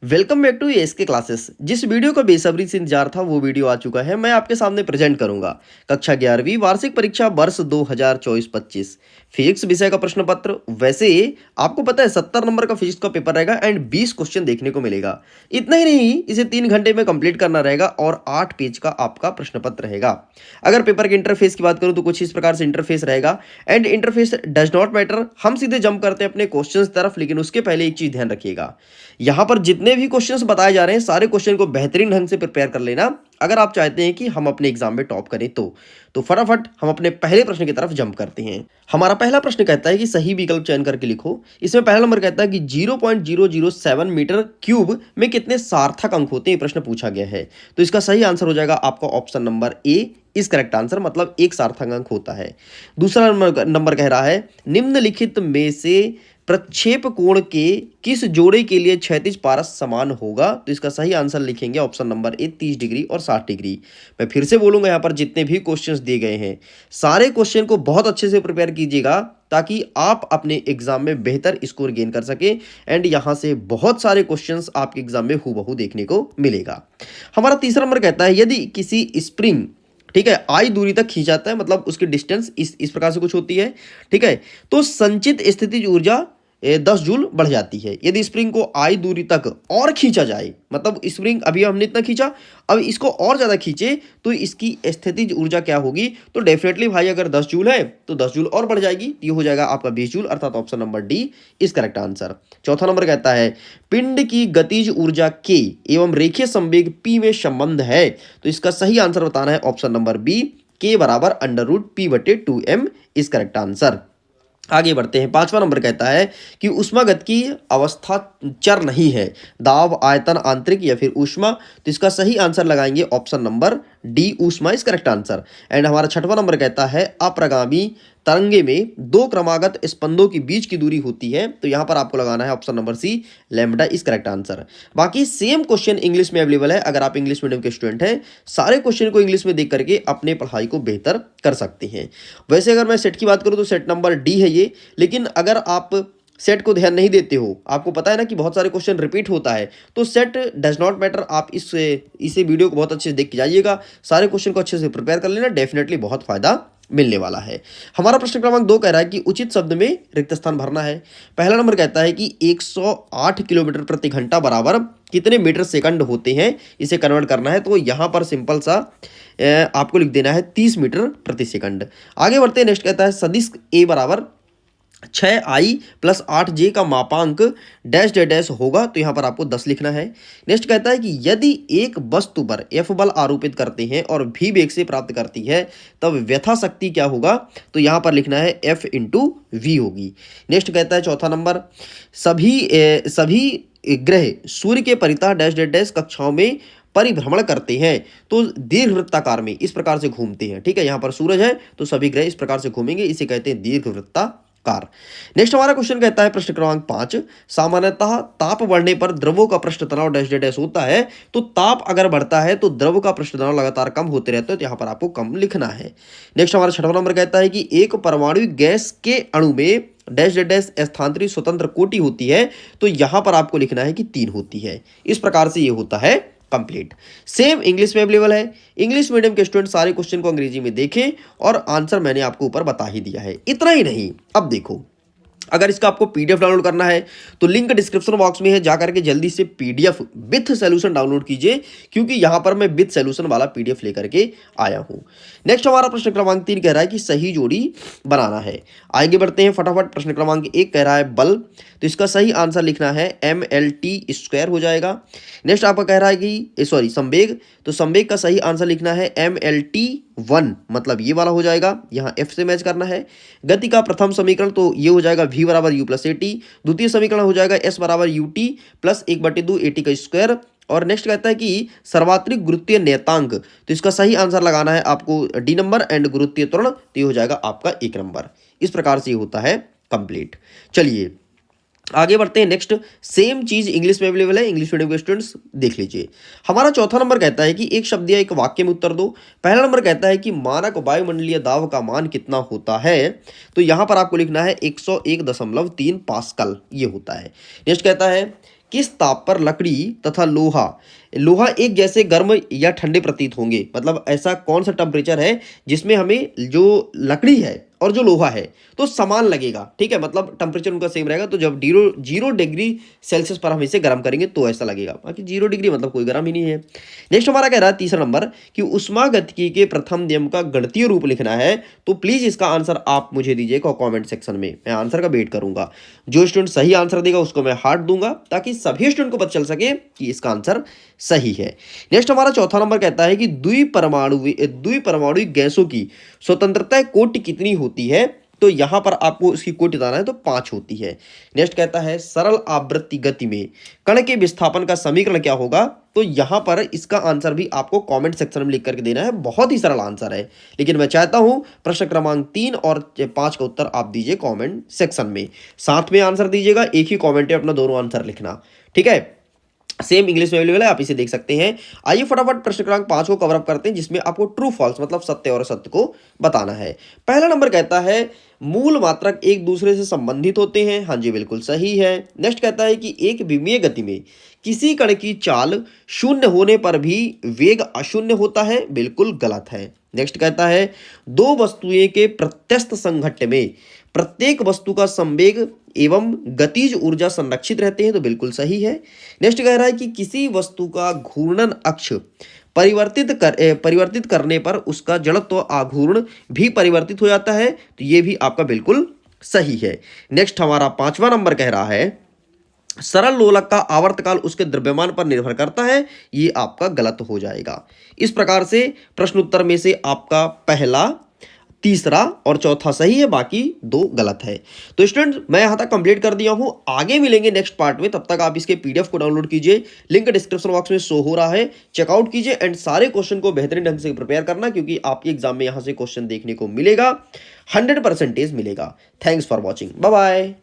Welcome back to ASK classes. जिस video का बेसब्री से इंतजार था वो वीडियो आ चुका है। मैं आपके सामने प्रेजेंट करूंगा कक्षा 11वीं वार्षिक परीक्षा वर्ष 2024-25 फिजिक्स विषय का प्रश्न पत्र। वैसे आपको पता है 70 नंबर का फिजिक्स का पेपर रहेगा एंड 20 क्वेश्चन देखने को मिलेगा। इतना ही नहीं, इसे 3 घंटे में कंप्लीट करना रहेगा और 8 पेज का आपका प्रश्न पत्र रहेगा। अगर पेपर के इंटरफेस की बात करूं तो कुछ इस प्रकार से इंटरफेस रहेगा and interface does not matter. हम सीधे जंप करते हैं अपने क्वेश्चंस तरफ, लेकिन उसके पहले एक चीज ध्यान रखिएगा। यहाँ पर जितने भी क्वेश्चंस बताए जा रहे हैं सारे क्वेश्चन को बेहतरीन ढंग से प्रिपेयर कर लेना अगर आप चाहते हैं कि हम अपने एग्जाम में टॉप करें। तो फटाफट हम अपने पहले प्रश्न की तरफ जंप करते हैं। हमारा पहला प्रश्न कहता है कि सही विकल्प चयन करके लिखो। इसमें पहला नंबर कहता है कि 0.007 मीटर क्यूब में कितने सार्थक अंक होते हैं, प्रश्न पूछा गया है। तो इसका सही आंसर हो जाएगा आपका ऑप्शन नंबर ए इस करेक्ट आंसर, मतलब एक सार्थक अंक होता है। दूसरा नंबर कह रहा है निम्नलिखित में से प्रक्षेप कोण के किस जोड़े के लिए क्षैतिज पारस समान होगा। तो इसका सही आंसर लिखेंगे ऑप्शन नंबर ए 30 डिग्री और 60 डिग्री। मैं फिर से बोलूंगा, यहाँ पर जितने भी क्वेश्चंस दिए गए हैं सारे क्वेश्चन को बहुत अच्छे से प्रिपेयर कीजिएगा ताकि आप अपने एग्जाम में बेहतर स्कोर गेन कर सके एंड यहाँ से बहुत सारे क्वेश्चंस आपके एग्जाम में हूबहू देखने को मिलेगा। हमारा तीसरा नंबर कहता है यदि किसी स्प्रिंग, ठीक है, आई दूरी तक खींचाता है, मतलब उसकी डिस्टेंस इस प्रकार से कुछ होती है, ठीक है, तो संचित स्थितिज ऊर्जा 10 जूल बढ़ जाती है। यदि स्प्रिंग को आई दूरी तक और खींचा जाए, मतलब स्प्रिंग अभी हमने इतना खींचा, अब इसको और ज्यादा खींचे तो इसकी स्थितिज ऊर्जा क्या होगी। तो डेफिनेटली भाई अगर 10 जूल है तो 10 जूल और बढ़ जाएगी, ये हो जाएगा आपका 20 जूल, अर्थात ऑप्शन नंबर डी इस करेक्ट आंसर। चौथा नंबर कहता है पिंड की गतिज ऊर्जा के एवं रेखीय संवेग पी में संबंध है। तो इसका सही आंसर बताना है ऑप्शन नंबर बी, के बराबर √p/2m इस करेक्ट आंसर। आगे बढ़ते हैं। पांचवा नंबर कहता है कि ऊष्मागत की अवस्था चर नहीं है, दाब, आयतन, आंतरिक या फिर ऊष्मा। तो इसका सही आंसर लगाएंगे ऑप्शन नंबर डी ऊष्मा इस करेक्ट आंसर। एंड हमारा छठवां नंबर कहता है अप्रगामी तरंगे में दो क्रमागत स्पंदों के बीच की दूरी होती है। तो यहां पर आपको लगाना है ऑप्शन नंबर सी लैम्ब्डा इस करेक्ट आंसर। बाकी सेम क्वेश्चन इंग्लिश में अवेलेबल है, अगर आप इंग्लिश मीडियम के स्टूडेंट हैं सारे क्वेश्चन को इंग्लिश में देख करके अपने पढ़ाई को बेहतर कर सकते हैं। वैसे अगर मैं सेट की बात करूं तो सेट नंबर डी है ये, लेकिन अगर आप सेट को ध्यान नहीं देते हो, आपको पता है ना कि बहुत सारे क्वेश्चन रिपीट होता है, तो सेट डज नॉट मैटर। आप इसे वीडियो को बहुत अच्छे से देख के जाइएगा, सारे क्वेश्चन को अच्छे से प्रिपेयर कर लेना, डेफिनेटली बहुत फायदा मिलने वाला है। हमारा प्रश्न क्रमांक 2 कह रहा है कि उचित शब्द में रिक्त स्थान भरना है। पहला नंबर कहता है कि 108 किलोमीटर प्रति घंटा बराबर कितने मीटर सेकंड होते हैं, इसे कन्वर्ट करना है। तो यहां पर सिंपल सा आपको लिख देना है 30 मीटर प्रति सेकंड। आगे बढ़ते हैं। नेक्स्ट कहता है सदिश ए बराबर 6i + 8j का मापांक डैश डैश डैश होगा। तो यहां पर आपको 10 लिखना है। नेक्स्ट कहता है कि यदि एक वस्तु पर F बल आरोपित करते हैं और v वेग से प्राप्त करती है तब व्यथा शक्ति क्या होगा। तो यहां पर लिखना है F × v होगी। नेक्स्ट कहता है चौथा नंबर सभी ग्रह सूर्य के परितः डैश डैश डैश कक्षाओं में परिभ्रमण करते हैं, तो दीर्घवृत्ताकार में इस प्रकार से घूमते हैं। ठीक है, यहां पर सूरज है तो सभी ग्रह इस प्रकार से घूमेंगे, इसे कहते हैं दीर्घवृत्ताकार। नेक्स्ट हमारा क्वेश्चन कहता है प्रश्न क्रमांक 5 सामान्यतः ताप बढ़ने पर द्रवों का पृष्ठ तनाव डैश डैश डैश होता है। तो ताप अगर बढ़ता है तो द्रव का पृष्ठ तनाव लगातार कम होते रहते हैं, तो यहां पर आपको कम लिखना है। नेक्स्ट हमारा छठवां नंबर कहता है कि एक परमाणु गैस के अणु में डैश डैश डैश स्थानांतरित स्वतंत्र कोटि होती है। तो यहां पर आपको लिखना है कि 3 होती है। इस प्रकार से ये होता है कंप्लीट। सेम इंग्लिश में अवेलेबल है। इंग्लिश मीडियम के स्टूडेंट सारे क्वेश्चन को अंग्रेजी में देखें और आंसर मैंने आपको ऊपर बता ही दिया है। इतना ही नहीं, अब देखो अगर इसका आपको पीडीएफ डाउनलोड करना है तो लिंक डिस्क्रिप्शन बॉक्स में है, जाकर के जल्दी से पीडीएफ विथ सॉल्यूशन डाउनलोड कीजिए, क्योंकि यहां पर मैं विथ सॉल्यूशन वाला पीडीएफ लेकर के आया हूं। नेक्स्ट हमारा प्रश्न क्रमांक 3 कह रहा है कि सही जोड़ी बनाना है। आगे बढ़ते हैं फटाफट। प्रश्न क्रमांक 1 कह रहा है बल, तो इसका सही आंसर लिखना है mlt² हो जाएगा। नेक्स्ट आपका कह रहा है कि संवेग, तो संवेग का सही आंसर लिखना है mlt1, मतलब ये वाला हो जाएगा, यहाँ f से मैच करना है। गति का प्रथम समीकरण तो ये हो जाएगा v = u + at। द्वितीय समीकरण हो जाएगा s = ut + 1/2 at का स्क्वायर। और नेक्स्ट कहता है कि सर्वात्रिक गुरुत्वीय नियतांक, तो इसका सही आंसर लगाना है आपको डी नंबर एंड गुरुत्वीय त्वरण, तो ये हो जाएगा आपका 1 नंबर। इस प्रकार से ये होता है कंप्लीट। चलिए आगे बढ़ते हैं। नेक्स्ट सेम चीज इंग्लिश में अवेलेबल है, इंग्लिश मीडियम के स्टूडेंट्स देख लीजिए। हमारा चौथा नंबर कहता है कि एक शब्द या एक वाक्य में उत्तर दो। पहला नंबर कहता है कि मानक वायुमंडलीय दाब का मान कितना होता है। तो यहां पर आपको लिखना है 101.3 पास्कल, ये होता है। नेक्स्ट कहता है किस ताप पर लकड़ी तथा लोहा लोहा एक जैसे गर्म या ठंडे प्रतीत होंगे? मतलब ऐसा कौन सा टेम्परेचर है जिसमें हमें जो लकड़ी है और जो लोहा है तो समान लगेगा, ठीक है, मतलब टेम्परेचर उनका सेम रहेगा। तो जब 0 डिग्री सेल्सियस पर हम इसे गर्म करेंगे तो ऐसा लगेगा, बाकी 0 डिग्री मतलब कोई गर्म ही नहीं है। नेक्स्ट हमारा कह रहा है तीसरा नंबर कि उष्मागतिकी के प्रथम नियम का गणितीय रूप लिखना है। तो प्लीज इसका आंसर आप मुझे दीजिएगा कमेंट सेक्शन में, मैं आंसर का वेट करूंगा। जो स्टूडेंट सही आंसर देगा उसको मैं हार्ट दूंगा ताकि सभी स्टूडेंट को पता चल सके कि इसका आंसर सही है। नेक्स्ट हमारा चौथा नंबर कहता है कि द्विपरमाणु गैसों की स्वतंत्रता कोटि कितनी होती है? तो यहां पर आपको इसकी कोटि बताना है, तो 5 होती है। नेक्स्ट कहता है सरल आवृत्ति गति में कण के विस्थापन का समीकरण क्या होगा? तो यहां पर इसका आंसर भी आपको कमेंट सेक्शन में लिख करके देना है, बहुत ही सरल आंसर है। लेकिन मैं चाहता हूं प्रश्न क्रमांक 3 और 5 का उत्तर आप दीजिए कमेंट सेक्शन में, साथ में आंसर दीजिएगा, एक ही कमेंट है अपना दोनों आंसर लिखना, ठीक है। सेम इंग्लिश में अवेलेबल है, आप इसे देख सकते हैं। आइए फटाफट प्रश्न क्रमांक 5 को कवर अप करते हैं, जिसमें आपको ट्रू फॉल्स मतलब सत्य और असत्य को बताना है। पहला नंबर कहता है मूल मात्रक एक दूसरे से संबंधित होते हैं। हाँ जी, बिल्कुल सही है। नेक्स्ट कहता है कि एक विमीय गति में किसी कण की चाल शून्य होने पर भी वेग अशून्य होता है। बिल्कुल गलत है। नेक्स्ट कहता है दो वस्तुएं के प्रत्यस्त संघट्ट में प्रत्येक वस्तु का संवेग एवं गतिज ऊर्जा संरक्षित रहते हैं। तो बिल्कुल सही है। नेक्स्ट कह रहा है कि किसी वस्तु का घूर्णन अक्ष परिवर्तित करने पर उसका जड़त्व आघूर्ण भी परिवर्तित हो जाता है। तो ये भी आपका बिल्कुल सही है। नेक्स्ट हमारा 5वां नंबर कह रहा है सरल लोलक का आवर्तकाल उसके द्रव्यमान पर निर्भर करता है। ये आपका गलत हो जाएगा। इस प्रकार से प्रश्न उत्तर में से आपका पहला, तीसरा और चौथा सही है, बाकी 2 गलत है। तो स्टूडेंट मैं यहां तक कंप्लीट कर दिया हूं, आगे मिलेंगे नेक्स्ट पार्ट में। तब तक आप इसके पीडीएफ को डाउनलोड कीजिए, लिंक डिस्क्रिप्शन बॉक्स में शो हो रहा है, चेकआउट कीजिए एंड सारे क्वेश्चन को बेहतरीन ढंग से प्रिपेयर करना, क्योंकि आपके एग्जाम में यहां से क्वेश्चन देखने को मिलेगा, 100% मिलेगा। Thanks for watching, bye bye.